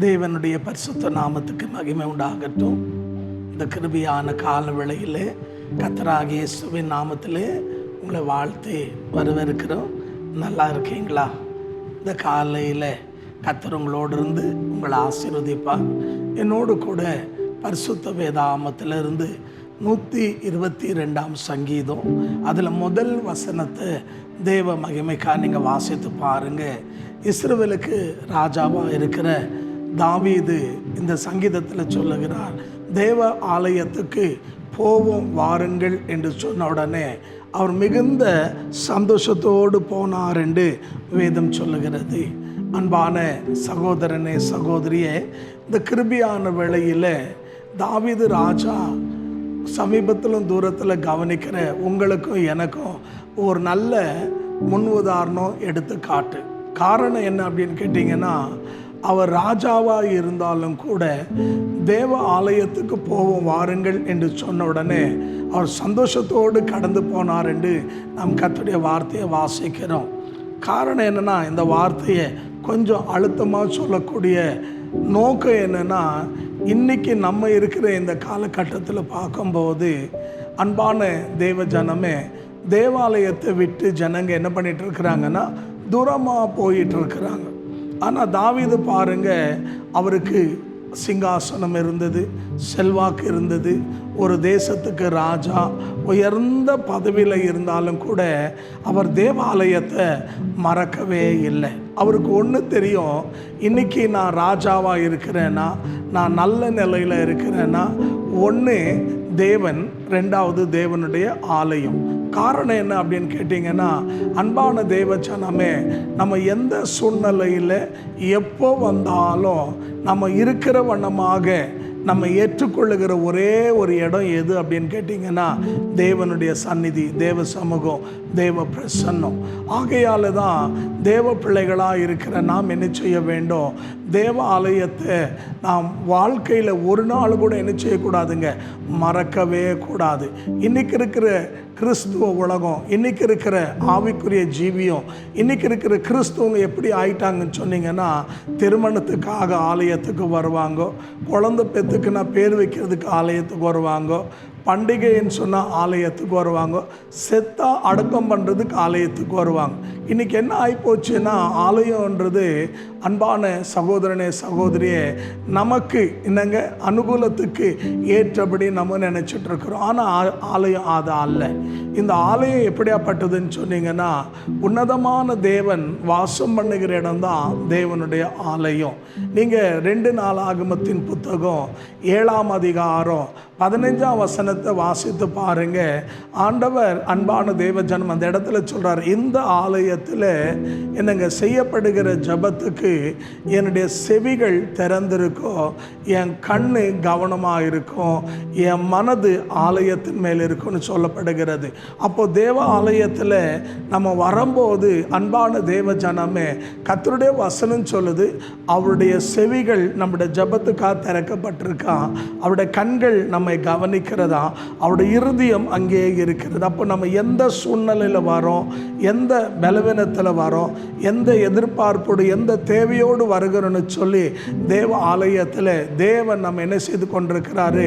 தேவனுடைய பரிசுத்த நாமத்துக்கு மகிமை உண்டாகட்டும். இந்த கிருபையான கால வேளையிலே கர்த்தராகிய இயேசுவின் நாமத்திலே உங்களை வாழ்த்தி வரவேற்கிறோம். நல்லா இருக்கீங்களா? இந்த காலையில் கர்த்தர் உங்களோடு இருந்து உங்களை ஆசீர்வதிப்பார். என்னோடு கூட பரிசுத்த வேதாகமத்திலிருந்து 122 சங்கீதம் அதில் முதல் வசனத்தை தேவ மகிமைக்காக நீங்கள் வாசித்து பாருங்கள். இஸ்ரவேலுக்கு ராஜாவாக இருக்கிற தாவீது இந்த சங்கீதத்தில் சொல்லுகிறார், தேவ ஆலயத்துக்கு போவோம் வாருங்கள் என்று சொன்ன உடனே அவர் மிகுந்த சந்தோஷத்தோடு போனார் என்று வேதம் சொல்லுகிறது. அன்பான சகோதரனே சகோதரியே, இந்த கிருபையான வேளையில் தாவீது ராஜா சமீபத்திலும் தூரத்தில் கவனிக்கிற உங்களுக்கும் எனக்கும் ஒரு நல்ல முன் உதாரணம் எடுத்துக்காட்டு. காரணம் என்ன அப்படின்னு கேட்டிங்கன்னா, அவர் ராஜாவாக இருந்தாலும் கூட தேவ ஆலயத்துக்கு போவோம் வாருங்கள் என்று சொன்ன உடனே அவர் சந்தோஷத்தோடு கடந்து போனார் என்று நாம் கர்த்தருடைய வார்த்தையை வாசிக்கிறோம். காரணம் என்னென்னா, இந்த வார்த்தையை கொஞ்சம் அழுத்தமாக சொல்லக்கூடிய நோக்கம் என்னென்னா, இன்றைக்கி நம்ம இருக்கிற இந்த காலகட்டத்தில் பார்க்கும்போது அன்பான தேவ ஜனமே, தேவாலயத்தை விட்டு ஜனங்க என்ன பண்ணிகிட்டு இருக்கிறாங்கன்னா தூரமாக போயிட்டுருக்கிறாங்க. ஆனால் தாவீது பாருங்க, அவருக்கு சிங்காசனம் இருந்தது, செல்வாக்கு இருந்தது, ஒரு தேசத்துக்கு ராஜா, உயர்ந்த பதவியில் இருந்தாலும் கூட அவர் தேவாலயத்தை மறக்கவே இல்லை. அவருக்கு ஒன்று தெரியும், இன்றைக்கி நான் ராஜாவாக இருக்கிறேன்னா, நான் நல்ல நிலையில் இருக்கிறேன்னா, ஒன்று தேவன், ரெண்டாவது தேவனுடைய ஆலயம். காரணம் என்ன அப்படின்னு கேட்டிங்கன்னா, அன்பான தேவஜனமே, நம்ம எந்த சூழ்நிலையில் எப்போ வந்தாலும் நம்ம இருக்கிற வண்ணமாக நம்ம ஏற்றுக்கொள்ளுகிற ஒரே ஒரு இடம் எது அப்படின்னு கேட்டிங்கன்னா, தேவனுடைய சந்நிதி, தேவ சமூகம், தேவ பிரசன்னம். ஆகையால் தான் தேவ பிள்ளைகளாக இருக்கிற நாம் என்ன செய்ய வேண்டும், தேவ ஆலயத்தை நாம் வாழ்க்கையில் ஒரு நாள் கூட என்ன செய்யக்கூடாதுங்க, மறக்கவே கூடாது. இன்றைக்கி இருக்கிற கிறிஸ்துவ உலகம், இன்றைக்கி இருக்கிற ஆவிக்குரிய ஜீவியம், இன்றைக்கி இருக்கிற கிறிஸ்துவங்க எப்படி ஆயிட்டாங்கன்னு சொன்னீங்கன்னா, திருமணத்துக்காக ஆலயத்துக்கு வருவாங்க, குழந்தை பெற்றுக்குன்னா பேர் வைக்கிறதுக்கு ஆலயத்துக்கு வருவாங்க, பண்டிகைன்னு சொன்னால் ஆலயத்துக்கு வருவாங்க, செத்தா அடக்கம் பண்ணுறதுக்கு ஆலயத்துக்கு வருவாங்க. இன்றைக்கி என்ன ஆகிப்போச்சுன்னா, ஆலயன்றது அன்பான சகோதரனே சகோதரியே, நமக்கு என்னங்க அனுகூலத்துக்கு ஏற்றபடி நம்ம நினச்சிட்ருக்குறோம். ஆனால் ஆலயம் அது அல்ல. இந்த ஆலயம் எப்படியாப்பட்டதுன்னு சொன்னீங்கன்னா, உன்னதமான தேவன் வாசம் பண்ணுகிற இடம்தான் தேவனுடைய ஆலயம். நீங்கள் 2 நாளாகமத்தின் புத்தகம் 7ஆம் அதிகாரம் 15ஆம் வசனத்தை வாசித்து பாருங்க. ஆண்டவர் அன்பான தேவஜனம் அந்த இடத்துல சொல்கிறார், இந்த ஆலயத்தில் என்னங்க செய்யப்படுகிற ஜபத்துக்கு என்னுடைய செவிகள் திறந்திருக்கும், என் கண்ணு கவனமாக இருக்கும், என் மனது ஆலயத்தின் மேல் இருக்கும்னு சொல்லப்படுகிறது. அப்போ தேவ ஆலயத்தில் நம்ம வரும்போது அன்பான தேவ ஜனமே, கர்த்தருடைய வசனம் சொல்லுது, அவருடைய செவிகள் நம்முடைய ஜபத்துக்காக திறக்கப்பட்டிருக்கான், அவருடைய கண்கள் நம்மை கவனிக்கிறதா, அவருடைய இருதயம் அங்கே இருக்கிறது. அப்போ நம்ம எந்த சூழ்நிலையில் வரோம், எந்த பலவீனத்தில் வரோம், எந்த எதிர்பார்ப்போடு எந்த தேவையோடு வருகிறோன்னு சொல்லி தேவ ஆலயத்தில் தேவன் நம்ம என்ன செய்து கொண்டிருக்கிறாரு,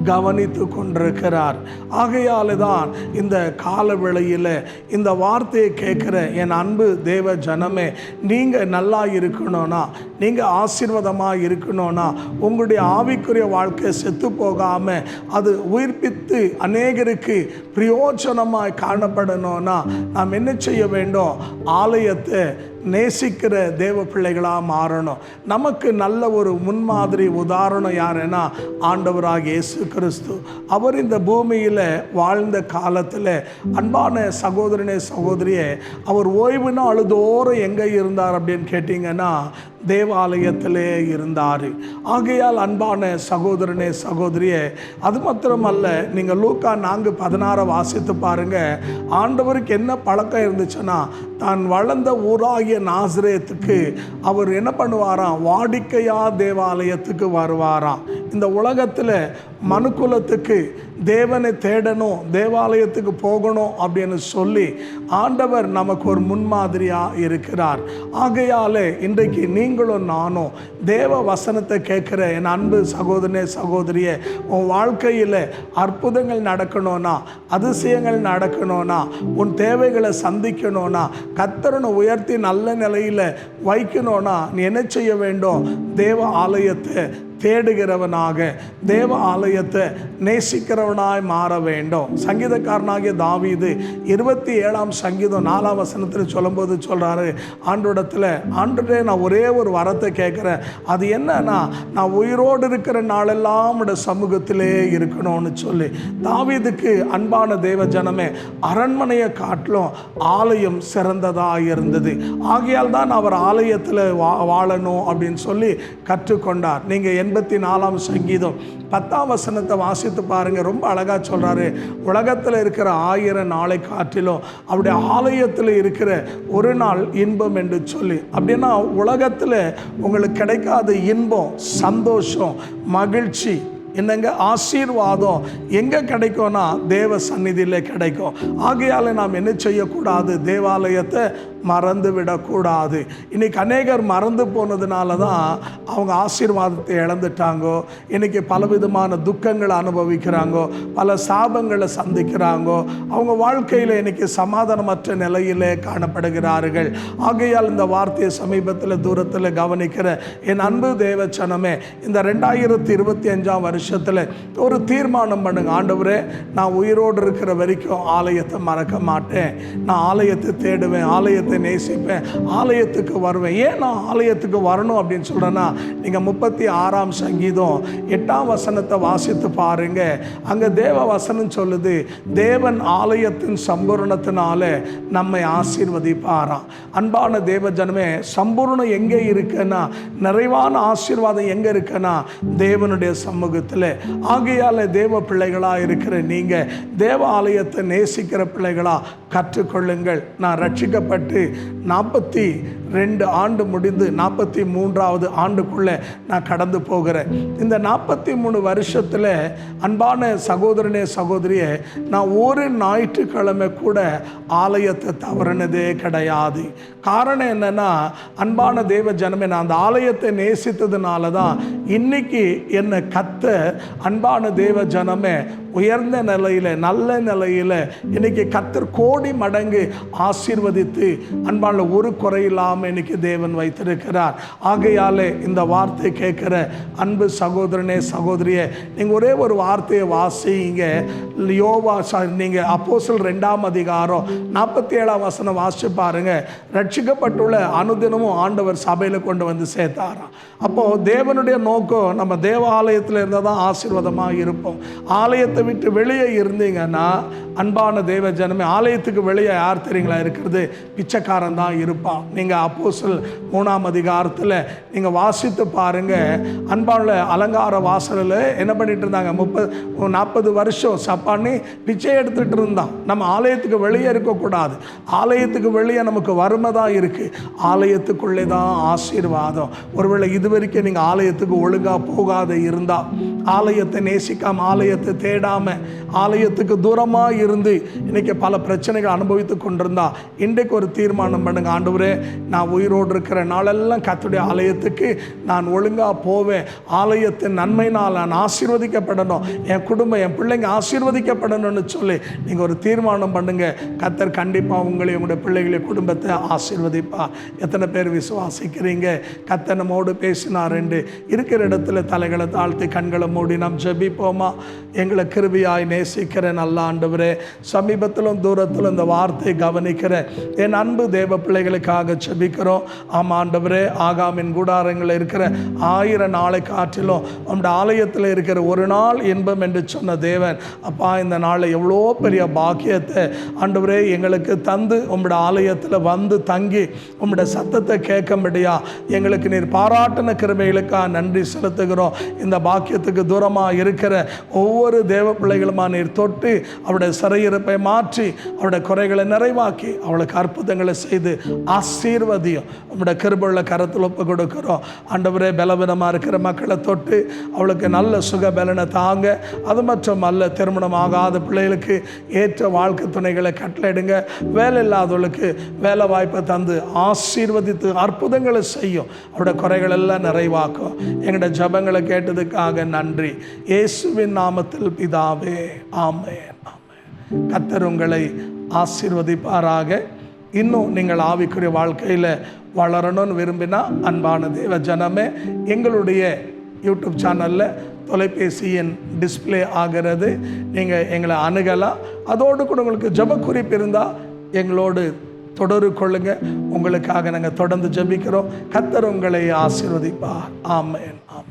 கவனித்து கொண்டிருக்கிறார். ஆகையால் தான் இந்த கால வேளையில் இந்த வார்த்தையை கேட்குற என் அன்பு தேவ ஜனமே, நீங்கள் நல்லா இருக்கணும்னா, நீங்கள் ஆசீர்வாதமாக இருக்கணும்னா, உங்களுடைய ஆவிக்குரிய வாழ்க்கை செத்து போகாமல் அது உயிர்ப்பித்து அநேகருக்கு பிரயோஜனமாக காணப்படணும்னா நாம் என்ன செய்ய வேண்டும், ஆலயத்தை நேசிக்கிற தேவ பிள்ளைகளாக மாறணும். நமக்கு நல்ல ஒரு முன்மாதிரி உதாரணம் யாருன்னா ஆண்டவராகிய இயேசு கிறிஸ்து. அவர் இந்த பூமியில் வாழ்ந்த காலத்தில் அன்பான சகோதரனே சகோதரியே, அவர் ஓய்வு நாளுதோறும் எங்கே இருந்தார் அப்படின்னு கேட்டிங்கன்னா தேவாலயத்திலே இருந்தார். ஆகையால் அன்பான சகோதரனே சகோதரியே, அது மாத்திரமல்ல, நீங்கள் லூக்கா 4:16 வாசித்து பாருங்கள். ஆண்டவருக்கு என்ன பழக்கம் இருந்துச்சுன்னா, தான் வளர்ந்த ஊராகிய நாசரேத்துக்கு அவர் என்ன பண்ணுவாராம், வாடிக்கையாக தேவாலயத்துக்கு வருவாராம். இந்த உலகத்தில் மனுக்குலத்துக்கு தேவனை தேடணும், தேவாலயத்துக்கு போகணும் அப்படின்னு சொல்லி ஆண்டவர் நமக்கு ஒரு முன்மாதிரியாக இருக்கிறார். ஆகையால் இன்றைக்கு நீங்களும் நானும் தேவ வசனத்தை கேட்குற என் அன்பு சகோதரனே சகோதரியே, உன் வாழ்க்கையில் அற்புதங்கள் நடக்கணும்னா, அதிசயங்கள் நடக்கணும்னா, உன் தேவைகளை சந்திக்கணும்னா, கர்த்தரனை உயர்த்தி நல்ல நிலையில் வைக்கணும்னா நீ என்ன செய்ய வேண்டும்? தேவ ஆலயத்தை தேடுகிறவனாக, தேவ ஆலயத்தை நேசிக்கிறவனாய் மாற வேண்டும். சங்கீதக்காரனாகிய தாவீது 27ஆம் சங்கீதம் 4ஆம் வசனத்தில் சொல்லும்போது சொல்கிறாரு, ஆண்டோடத்தில், ஆண்டே நான் ஒரே ஒரு வரத்தை கேட்குறேன், அது என்னன்னா நான் உயிரோடு இருக்கிற நாளெல்லாம் உடைய சமூகத்திலே இருக்கணும்னு சொல்லி. தாவீதுக்கு அன்பான தேவ ஜனமே, அரண்மனையை காட்டிலும் ஆலயம் சிறந்ததாக இருந்தது. ஆகையால் தான் அவர் ஆலயத்தில் வாழணும் அப்படின்னு சொல்லி கற்றுக்கொண்டார். நீங்கள் 84ஆம் சங்கீதம் 10ஆம் வசனத்தை வாசித்து பாருங்கள். ரொம்ப அழகாக சொல்கிறாரு, உலகத்தில் இருக்கிற 1000 நாளை காட்டிலும் அவருடைய ஆலயத்தில் இருக்கிற ஒரு நாள் இன்பம் என்று சொல்லி. அப்படின்னா உலகத்தில் உங்களுக்கு கிடைக்காத இன்பம், சந்தோஷம், மகிழ்ச்சி, என்னங்க ஆசீர்வாதம் எங்கே கிடைக்கும்னா தேவ சந்நிதியில் கிடைக்கும். ஆகையால் நாம் என்ன செய்யக்கூடாது? தேவாலயத்தை மறந்து விடக்கூடாது. இன்றைக்கி அநேகர் மறந்து போனதுனால தான் அவங்க ஆசீர்வாதத்தை இழந்துட்டாங்கோ. இன்றைக்கி பலவிதமான துக்கங்களை அனுபவிக்கிறாங்கோ, பல சாபங்களை சந்திக்கிறாங்கோ. அவங்க வாழ்க்கையில் இன்றைக்கி சமாதானமற்ற நிலையிலே காணப்படுகிறார்கள். ஆகையால் இந்த வார்த்தையை சமீபத்தில் தூரத்தில் கவனிக்கிற என் அன்பு தேவச்சனமே, இந்த 2025ஆம் வருஷத்தில் ஒரு தீர்மானம் பண்ணுங்க. ஆண்டவரே, நான் உயிரோடு இருக்கிற வரைக்கும் ஆலயத்தை மறக்க மாட்டேன். நான் ஆலயத்தை தேடுவேன், ஆலயத்தை நேசிப்பேன், ஆலயத்துக்கு வருவேன். ஏன் நான் ஆலயத்துக்கு வரணும் அப்படின்னு சொல்கிறேன்னா, நீங்கள் 36ஆம் சங்கீதம் 8ஆம் வசனத்தை வாசித்து பாருங்க. அங்கே தேவ வசனம் சொல்லுது, தேவன் ஆலயத்தின் சம்பூர்ணத்தினால நம்மை ஆசீர்வதிப்பாராம். அன்பான தேவ ஜனமே, சம்பூர்ணம் எங்கே இருக்குன்னா, நிறைவான ஆசீர்வாதம் எங்கே இருக்குன்னா தேவனுடைய சமூகத்தில். ஆகையால் தேவ பிள்ளைகளாக இருக்கிற நீங்கள் தேவ ஆலயத்தை நேசிக்கிற பிள்ளைகளாக கற்றுக்கொள்ளுங்கள். நான் ரட்சிக்கப்பட்டு 42 ஆண்டு முடிந்து 43ஆவது ஆண்டுக்குள்ளே நான் கடந்து போகிறேன். இந்த 43 வருஷத்தில் அன்பான சகோதரனே சகோதரியே, நான் ஒரு ஞாயிற்றுக்கிழமை கூட ஆலயத்தை தவறினதே கிடையாது. காரணம் என்னன்னா, அன்பான தேவ ஜனமே, நான் அந்த ஆலயத்தை நேசித்ததுனால தான் இன்னைக்கு என்னை கத்த அன்பான தேவ ஜனமே உயர்ந்த நிலையில், நல்ல நிலையில் இன்னைக்கு கர்த்தர் கோடி மடங்கு ஆசீர்வதித்து அன்பான ஒரு குறையில்லாமல் இன்னைக்கு தேவன் வைத்திருக்கிறார். ஆகையாலே இந்த வார்த்தை கேட்குற அன்பு சகோதரனே சகோதரியே, நீங்கள் ஒரே ஒரு வார்த்தையை வாசிங்க. யோவா நீங்கள் அப்போஸ்தலர் 2ஆம் அதிகாரம் 47ஆம் வசனம் வாசிச்சு பாருங்க. ரட்சிக்கப்பட்டுள்ள அனுதினமும் ஆண்டவர் சபையில் கொண்டு வந்து சேர்த்தாராம். அப்போது தேவனுடைய நோக்கம் நம்ம தேவாலயத்தில் இருந்தால் தான் ஆசீர்வாதமாக இருப்போம். ஆலயத்தை விட்டு வெளியே இருந்தீங்கன்னா அன்பான தேவ ஜனமே, ஆலயத்துக்கு வெளியே யார் தெரியுங்களா இருக்கிறது? பிச்சைக்காரன் தான் இருப்பான். நீங்கள் அப்போஸ்தலர் 3ஆம் அதிகாரத்தில் நீங்கள் வாசித்து பாருங்கள். அன்பான அலங்கார வாசலில் என்ன பண்ணிட்டு இருந்தாங்க? 40 வருஷம் சப்பானி பிச்சை எடுத்துகிட்டு இருந்தான். நம்ம ஆலயத்துக்கு வெளியே இருக்கக்கூடாது. ஆலயத்துக்கு வெளியே நமக்கு வறுமை தான் இருக்குது, ஆலயத்துக்குள்ளே தான் ஆசீர்வாதம். ஒருவேளை இதுவரைக்கும் நீங்கள் ஆலயத்துக்கு ஒழுங்காக போகாத இருந்தால், ஆலயத்தை நேசிக்காமல், ஆலயத்தை தேடாமல், ஆலயத்துக்கு தூரமாக இருந்து இன்றைக்கி பல பிரச்சனைகள் அனுபவித்து கொண்டிருந்தா, இன்றைக்கு ஒரு தீர்மானம் பண்ணுங்க. ஆண்டவரே, நான் உயிரோடு இருக்கிற நாளெல்லாம் கர்த்தருடைய ஆலயத்துக்கு நான் ஒழுங்காக போவேன். ஆலயத்தின் நன்மையினால் நான் ஆசீர்வதிக்கப்படணும், என் குடும்பம், என் பிள்ளைங்க ஆசீர்வதிக்கப்படணும்னு சொல்லி நீங்கள் ஒரு தீர்மானம் பண்ணுங்க. கர்த்தர் கண்டிப்பாக உங்களை, உங்களுடைய பிள்ளைகளை, குடும்பத்தை ஆசீர்வதிப்பா. எத்தனை பேர் விசுவாசிக்கிறீங்க? கர்த்தர் நம்மோடு பேசினார் என்று இருக்கிற இடத்துல தலைகளை தாழ்த்தி கண்களை மூடி நாம் ஜெபிப்போமா? எங்களை கிருபையாய் நேசிக்கிற நல்ல ஆண்டவரே, சமீபத்திலும் தூரத்திலும் இந்த வார்த்தை கவனிக்கிற என் அன்பு தேவ பிள்ளைகளுக்காக ஜெபிக்கிறோம். ஆமாம் ஆண்டவரே, ஆகாமின் கூடாரங்களில் இருக்கிற 1000 நாளை காட்டிலும் நம்முடைய ஆலயத்தில் இருக்கிற ஒரு நாள் இன்பம் என்று சொன்ன தேவன், அப்பா, இந்த நாளை எவ்வளோ பெரிய பாக்கியத்தை ஆண்டவரே எங்களுக்கு தந்து உம்முடைய ஆலயத்தில் வந்து தங்கி உம்முடைய சத்தத்தை கேட்கும்படியா எங்களுக்கு நீர் பாராட்டின கிருபைகளுக்காக நன்றி செலுத்துகிறோம். இந்த பாக்கியத்துக்கு தூரமாக இருக்கிற ஒவ்வொரு தேவ பிள்ளைகளுமா நீர் தொட்டு அவருடைய சிறையிருப்பை மாற்றி அவருடைய குறைகளை நிறைவாக்கி அவளுக்கு அற்புதங்களை செய்து ஆசீர்வதியும். உங்களுடைய கிருபையுள்ள கரத்தில் ஒப்பு கொடுக்கிறோம் ஆண்டவரே. பலவீனமாக இருக்கிற மக்களை தொட்டு அவளுக்கு நல்ல சுக பலனை தாங்க. அது மற்றும் அல்ல, திருமணம் ஆகாத பிள்ளைகளுக்கு ஏற்ற வாழ்க்கை துணைகளை கட்டளையிடுங்க. வேலை இல்லாதவர்களுக்கு வேலை வாய்ப்பை தந்து ஆசீர்வதித்து அற்புதங்களை செய்யும். அவருடைய குறைகள் எல்லாம் நிறைவாக்கும். எங்களுடைய ஜபங்களை கேட்டதுக்காக நன்றி. இயேசுவின் நாமத்தில் பிதாவே, ஆமென், ஆமென். கர்த்தர் உங்களை ஆசீர்வதிப்பாராக. இன்னும் நீங்கள் ஆவிக்குரிய வாழ்க்கையில் வளரணும்னு விரும்பினா, அன்பான தேவ ஜனமே, எங்களுடைய யூடியூப் சேனலில் தொலைபேசியின் டிஸ்பிளே ஆகிறது, நீங்கள் எங்களை அணுகலாம். அதோடு கூட உங்களுக்கு ஜெப குறிப்பு இருந்தால் எங்களோடு தொடர்பு கொள்ளுங்க. உங்களுக்காக நாங்கள் தொடர்ந்து ஜெபிக்கிறோம். கர்த்தர் உங்களை ஆசீர்வதிப்பார். ஆமென், ஆமென்.